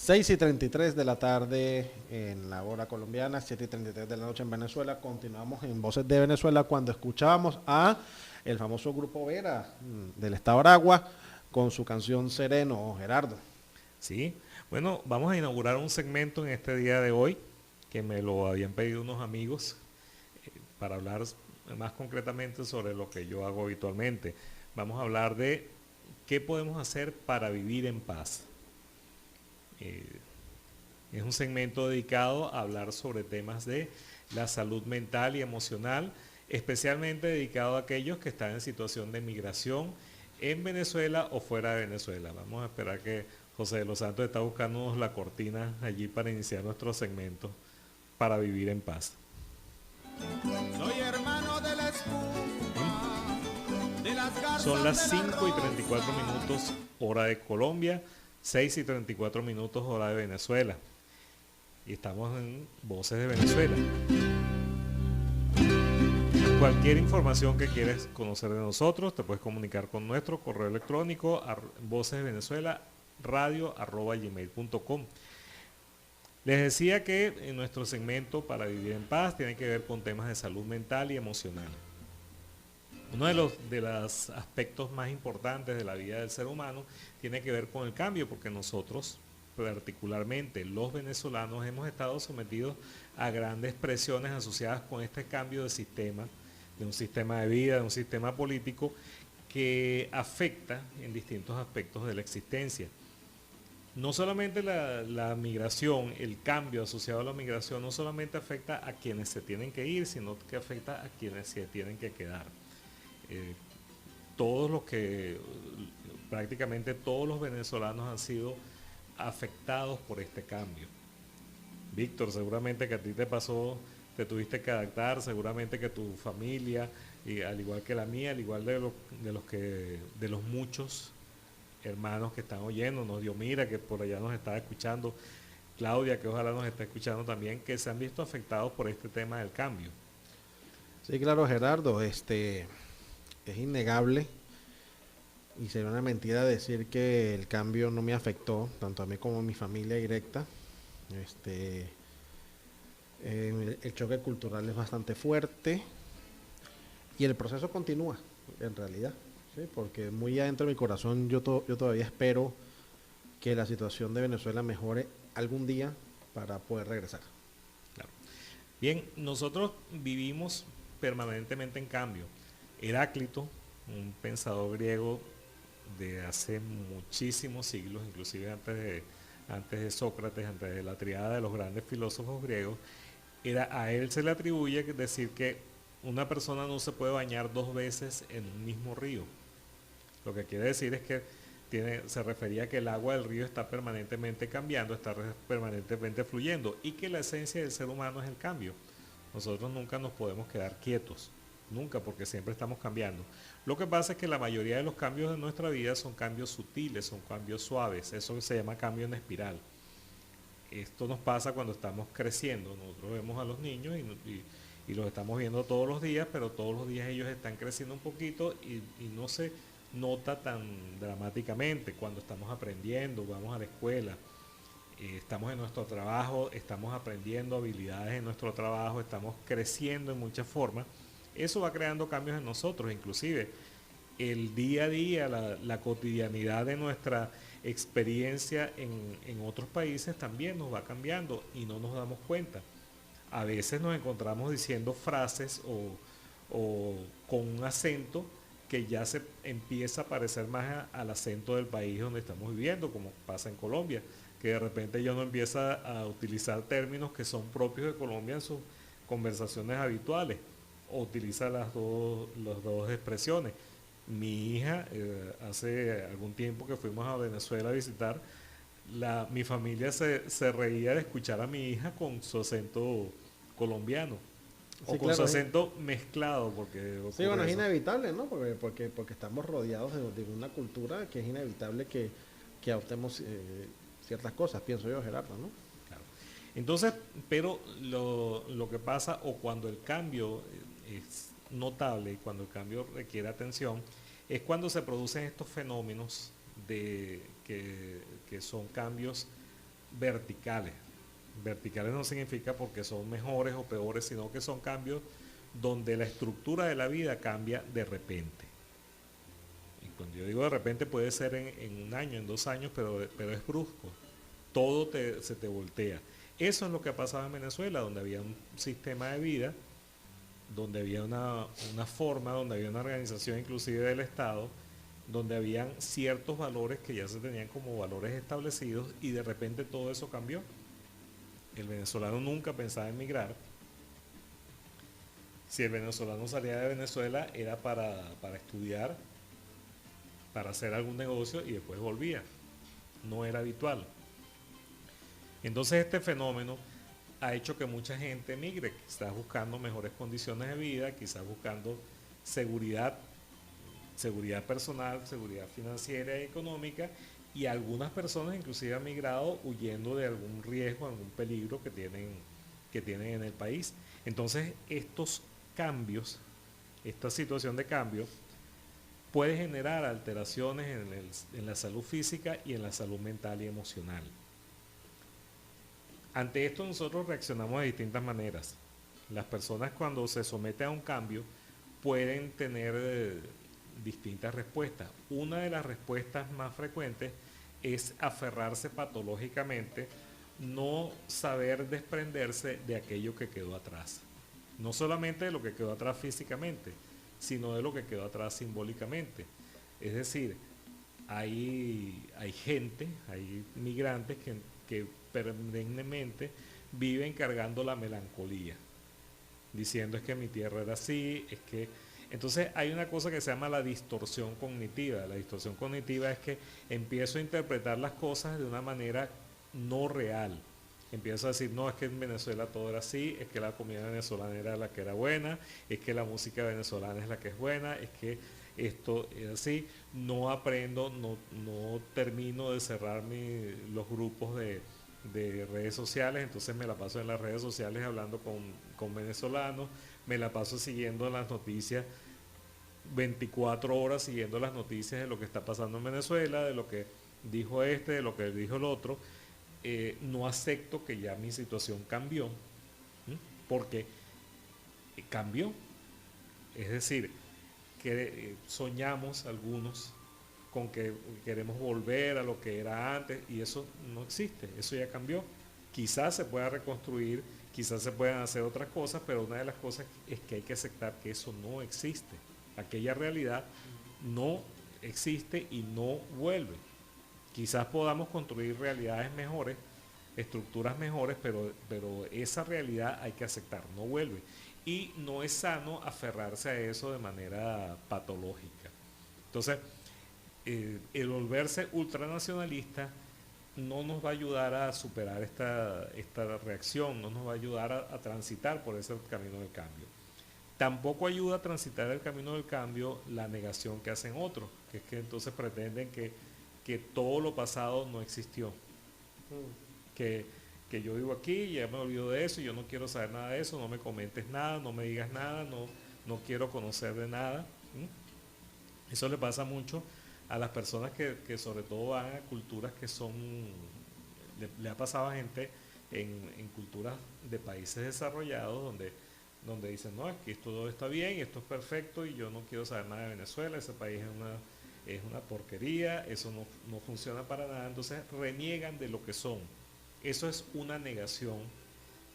6:33 de la tarde en la hora colombiana, 7:33 de la noche en Venezuela. Continuamos en Voces de Venezuela cuando escuchábamos a el famoso grupo Vera del estado Aragua con su canción Sereno, Gerardo. Sí, bueno, vamos a inaugurar un segmento en este día de hoy que me lo habían pedido unos amigos para hablar más concretamente sobre lo que yo hago habitualmente. Vamos a hablar de qué podemos hacer para vivir en paz. Eh, es un segmento dedicado a hablar sobre temas de la salud mental y emocional, especialmente dedicado a aquellos que están en situación de migración en Venezuela o fuera de Venezuela. Vamos a esperar que José de los Santos está buscándonos la cortina allí para iniciar nuestro segmento para vivir en paz. Soy hermano de la espuma, de las garzas. Son las 5:34 hora de Colombia, 6:34 hora de Venezuela. Y estamos en Voces de Venezuela. Cualquier información que quieres conocer de nosotros, te puedes comunicar con nuestro correo electrónico vocesdevenezuela@gmail.com. Les decía que en nuestro segmento para vivir en paz tiene que ver con temas de salud mental y emocional. Uno de los aspectos más importantes de la vida del ser humano tiene que ver con el cambio, porque nosotros, particularmente los venezolanos, hemos estado sometidos a grandes presiones asociadas con este cambio de sistema, de un sistema de vida, de un sistema político que afecta en distintos aspectos de la existencia. No solamente la migración, el cambio asociado a la migración, no solamente afecta a quienes se tienen que ir, sino que afecta a quienes se tienen que quedar. Eh, todos los que, prácticamente todos los venezolanos han sido afectados por este cambio. Víctor, seguramente que a ti te pasó, te tuviste que adaptar, seguramente que tu familia, y al igual que la mía, al igual de los muchos hermanos que están oyendo, Diomira, que por allá nos está escuchando, Claudia, que ojalá nos esté escuchando también, que se han visto afectados por este tema del cambio. Sí, claro, Gerardo, es innegable y sería una mentira decir que el cambio no me afectó, tanto a mí como a mi familia directa. El choque cultural es bastante fuerte y el proceso continúa, en realidad, ¿sí? Porque muy adentro de mi corazón yo todavía espero que la situación de Venezuela mejore algún día para poder regresar. Claro. Bien, nosotros vivimos permanentemente en cambio. Heráclito, un pensador griego de hace muchísimos siglos, inclusive antes de Sócrates, antes de la triada de los grandes filósofos griegos, a él se le atribuye decir que una persona no se puede bañar dos veces en un mismo río. Lo que quiere decir es que se refería a que el agua del río está permanentemente cambiando, está permanentemente fluyendo y que la esencia del ser humano es el cambio. Nosotros nunca nos podemos quedar quietos, nunca, porque siempre estamos cambiando. Lo que pasa es que la mayoría de los cambios de nuestra vida son cambios sutiles, son cambios suaves, eso se llama cambio en espiral. Esto nos pasa cuando estamos creciendo, nosotros vemos a los niños y los estamos viendo todos los días, pero todos los días ellos están creciendo un poquito y no se nota tan dramáticamente cuando estamos aprendiendo, vamos a la escuela, estamos en nuestro trabajo, estamos aprendiendo habilidades en nuestro trabajo, estamos creciendo en muchas formas. Eso va creando cambios en nosotros, inclusive el día a día, la cotidianidad de nuestra experiencia en otros países también nos va cambiando y no nos damos cuenta. A veces nos encontramos diciendo frases o con un acento que ya se empieza a parecer más al acento del país donde estamos viviendo, como pasa en Colombia, que de repente ya no empieza a utilizar términos que son propios de Colombia en sus conversaciones habituales, o utiliza las dos expresiones. Mi hija, hace algún tiempo que fuimos a Venezuela a visitar, mi familia se reía de escuchar a mi hija con su acento colombiano. O Sí, con su claro, acento mezclado, porque sí, bueno, ocurre es eso. inevitable, ¿no? Porque estamos rodeados de una cultura que es inevitable que adoptemos ciertas cosas, pienso yo, Gerardo, ¿no? Claro. Entonces, pero lo que pasa, o cuando el cambio es notable y cuando el cambio requiere atención, es cuando se producen estos fenómenos que son cambios verticales. Verticales no significa porque son mejores o peores, sino que son cambios donde la estructura de la vida cambia de repente. Y cuando yo digo de repente puede ser en un año, en 2 años, pero es brusco. Todo se te voltea. Eso es lo que ha pasado en Venezuela, donde había un sistema de vida, donde había una forma, donde había una organización inclusive del Estado, donde habían ciertos valores que ya se tenían como valores establecidos y de repente todo eso cambió. El venezolano nunca pensaba en migrar. Si el venezolano salía de Venezuela era para estudiar, para hacer algún negocio y después volvía. No era habitual. Entonces este fenómeno ha hecho que mucha gente migre, quizás buscando mejores condiciones de vida, quizás buscando seguridad personal, seguridad financiera y económica, y algunas personas inclusive han migrado huyendo de algún riesgo, algún peligro que tienen en el país. Entonces estos cambios, esta situación de cambio, puede generar alteraciones en la salud física y en la salud mental y emocional. Ante esto nosotros reaccionamos de distintas maneras. Las personas cuando se someten a un cambio pueden tener distintas respuestas. Una de las respuestas más frecuentes es aferrarse patológicamente, no saber desprenderse de aquello que quedó atrás. No solamente de lo que quedó atrás físicamente, sino de lo que quedó atrás simbólicamente. Es decir, hay gente, hay migrantes que perennemente viven cargando la melancolía, diciendo es que mi tierra era así, es que... Entonces hay una cosa que se llama la distorsión cognitiva. La distorsión cognitiva es que empiezo a interpretar las cosas de una manera no real. Empiezo a decir, no, es que en Venezuela todo era así, es que la comida venezolana era la que era buena, es que la música venezolana es la que es buena, es que esto es así. No aprendo, no termino de cerrar los grupos de redes sociales, entonces me la paso en las redes sociales hablando con venezolanos, me la paso siguiendo las noticias 24 horas, siguiendo las noticias de lo que está pasando en Venezuela, de lo que dijo este, de lo que dijo el otro. No acepto que ya mi situación cambió, porque cambió. Es decir, que soñamos algunos con que queremos volver a lo que era antes y eso no existe, eso ya cambió. Quizás se pueda reconstruir, quizás se puedan hacer otras cosas, pero una de las cosas es que hay que aceptar que eso no existe. Aquella realidad no existe y no vuelve. Quizás podamos construir realidades mejores, estructuras mejores, pero esa realidad hay que aceptar, no vuelve. Y no es sano aferrarse a eso de manera patológica. Entonces, el volverse ultranacionalista no nos va a ayudar a superar esta reacción, no nos va a ayudar a transitar por ese camino del cambio. Tampoco ayuda a transitar el camino del cambio la negación que hacen otros, que es que entonces pretenden que todo lo pasado no existió. Que yo vivo aquí, ya me olvido de eso, yo no quiero saber nada de eso, no me comentes nada, no me digas nada, no quiero conocer de nada. Eso le pasa mucho a las personas que sobre todo van a culturas que son, le ha pasado a gente en culturas de países desarrollados donde dicen, no, aquí todo está bien, esto es perfecto y yo no quiero saber nada de Venezuela, ese país es una porquería, eso no funciona para nada, entonces reniegan de lo que son. Eso es una negación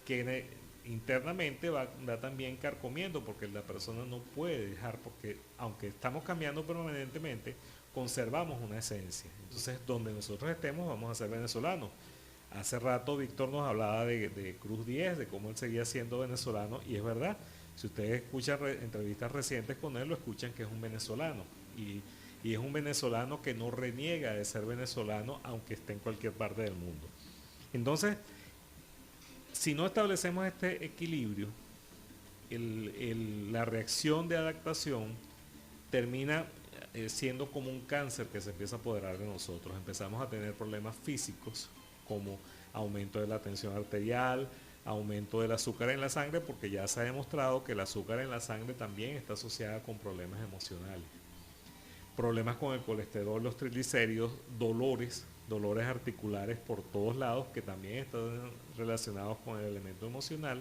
que internamente va también carcomiendo, porque la persona no puede dejar, porque aunque estamos cambiando permanentemente, conservamos una esencia. Entonces, donde nosotros estemos, vamos a ser venezolanos. Hace rato Víctor nos hablaba de Cruz 10, de cómo él seguía siendo venezolano, y es verdad, si ustedes escuchan entrevistas recientes con él, lo escuchan que es un venezolano, y es un venezolano que no reniega de ser venezolano, aunque esté en cualquier parte del mundo. Entonces, si no establecemos este equilibrio, la reacción de adaptación termina siendo como un cáncer que se empieza a apoderar de nosotros. Empezamos a tener problemas físicos como aumento de la tensión arterial, aumento del azúcar en la sangre, porque ya se ha demostrado que el azúcar en la sangre también está asociada con problemas emocionales. problemas con el colesterol, los triglicéridos, dolores articulares por todos lados que también están relacionados con el elemento emocional,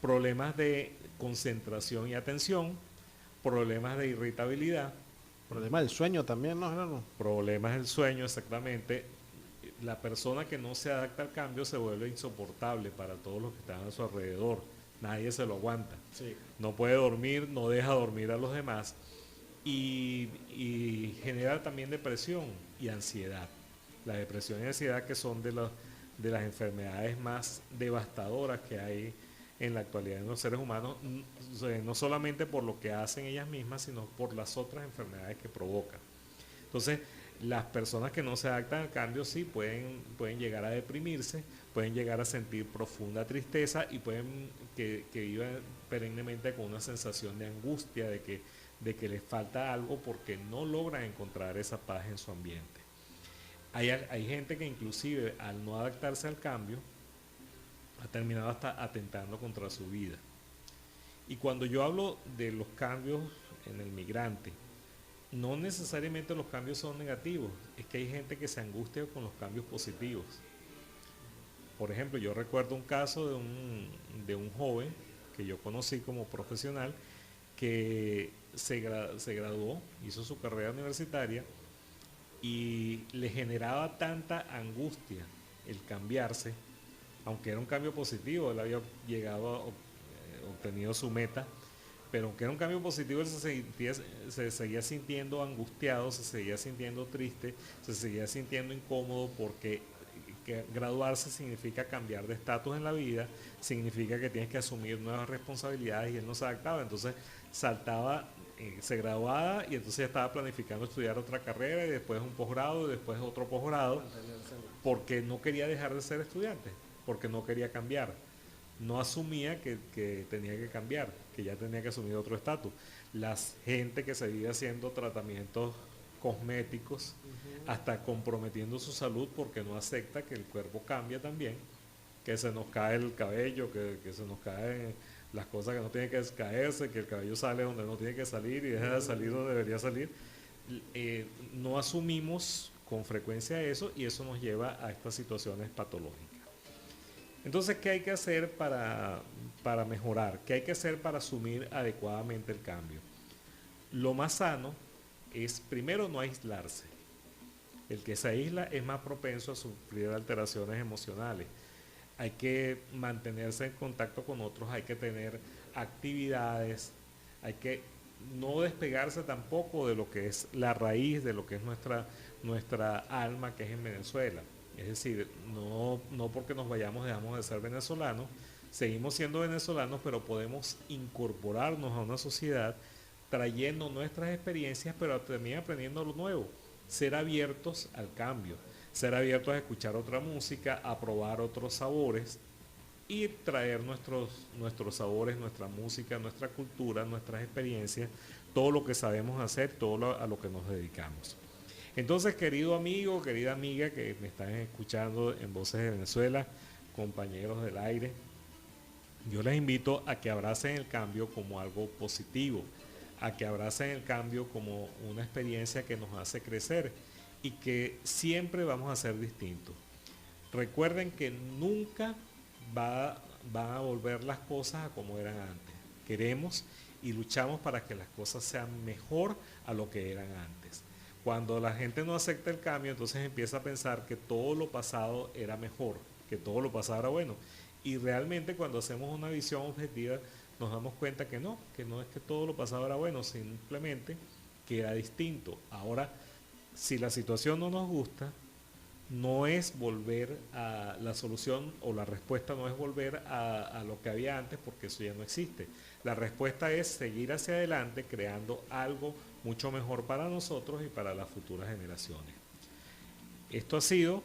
problemas de concentración y atención, problemas de irritabilidad, Problema del sueño también, ¿no, Gerardo? problemas del sueño, exactamente. La persona que no se adapta al cambio se vuelve insoportable para todos los que están a su alrededor. Nadie se lo aguanta. Sí. No puede dormir, no deja dormir a los demás y genera también depresión y ansiedad. La depresión y ansiedad que son de las enfermedades más devastadoras que hay en la actualidad en los seres humanos, no solamente por lo que hacen ellas mismas, sino por las otras enfermedades que provocan. Entonces, las personas que no se adaptan al cambio sí pueden llegar a deprimirse, pueden llegar a sentir profunda tristeza y pueden que vivan perennemente con una sensación de angustia, de que les falta algo porque no logran encontrar esa paz en su ambiente. Hay gente que inclusive al no adaptarse al cambio ha terminado hasta atentando contra su vida. Y cuando yo hablo de los cambios en el migrante, no necesariamente los cambios son negativos, es que hay gente que se angustia con los cambios positivos. Por ejemplo, yo recuerdo un caso de un joven que yo conocí como profesional que se graduó, hizo su carrera universitaria y le generaba tanta angustia el cambiarse, aunque era un cambio positivo, él había obtenido su meta, pero aunque era un cambio positivo, él se seguía sintiendo angustiado, se seguía sintiendo triste, se seguía sintiendo incómodo porque graduarse significa cambiar de estatus en la vida, significa que tienes que asumir nuevas responsabilidades y él no se adaptaba, entonces saltaba, se graduaba y entonces ya estaba planificando estudiar otra carrera y después un posgrado y después otro posgrado porque no quería dejar de ser estudiante, porque no quería cambiar. No asumía que tenía que cambiar, que ya tenía que asumir otro estatus. La gente que se vive haciendo tratamientos cosméticos, hasta comprometiendo su salud porque no acepta que el cuerpo cambia también, que se nos cae el cabello, que se nos caen las cosas que no tienen que caerse, que el cabello sale donde no tiene que salir y deja de salir donde debería salir. No asumimos con frecuencia eso y eso nos lleva a estas situaciones patológicas. Entonces, ¿qué hay que hacer para mejorar? ¿Qué hay que hacer para asumir adecuadamente el cambio? Lo más sano es, primero, no aislarse. El que se aísla es más propenso a sufrir alteraciones emocionales. Hay que mantenerse en contacto con otros, hay que tener actividades, hay que no despegarse tampoco de lo que es la raíz, de lo que es nuestra alma, que es en Venezuela. Es decir, no porque nos vayamos dejamos de ser venezolanos, seguimos siendo venezolanos, pero podemos incorporarnos a una sociedad trayendo nuestras experiencias, pero también aprendiendo lo nuevo, ser abiertos al cambio, ser abiertos a escuchar otra música, a probar otros sabores y traer nuestros sabores, nuestra música, nuestra cultura, nuestras experiencias, todo lo que sabemos hacer, a lo que nos dedicamos. Entonces, querido amigo, querida amiga que me están escuchando en Voces de Venezuela, compañeros del aire, yo les invito a que abracen el cambio como algo positivo, a que abracen el cambio como una experiencia que nos hace crecer y que siempre vamos a ser distintos. Recuerden que nunca van a volver las cosas a como eran antes. Queremos y luchamos para que las cosas sean mejor a lo que eran antes. Cuando la gente no acepta el cambio, entonces empieza a pensar que todo lo pasado era mejor, que todo lo pasado era bueno. Y realmente cuando hacemos una visión objetiva, nos damos cuenta que no es que todo lo pasado era bueno, simplemente que era distinto. Ahora, si la situación no nos gusta, no es volver a la solución o la respuesta no es volver a lo que había antes porque eso ya no existe. La respuesta es seguir hacia adelante creando algo mucho mejor para nosotros y para las futuras generaciones. Esto ha sido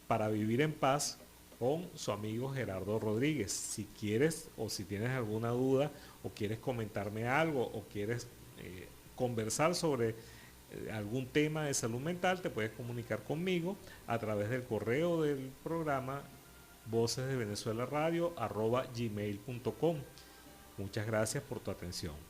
Para Vivir en Paz con su amigo Gerardo Rodríguez. Si quieres o si tienes alguna duda o quieres comentarme algo o quieres conversar sobre algún tema de salud mental, te puedes comunicar conmigo a través del correo del programa vocesdevenezuelaradio@gmail.com. Muchas gracias por tu atención.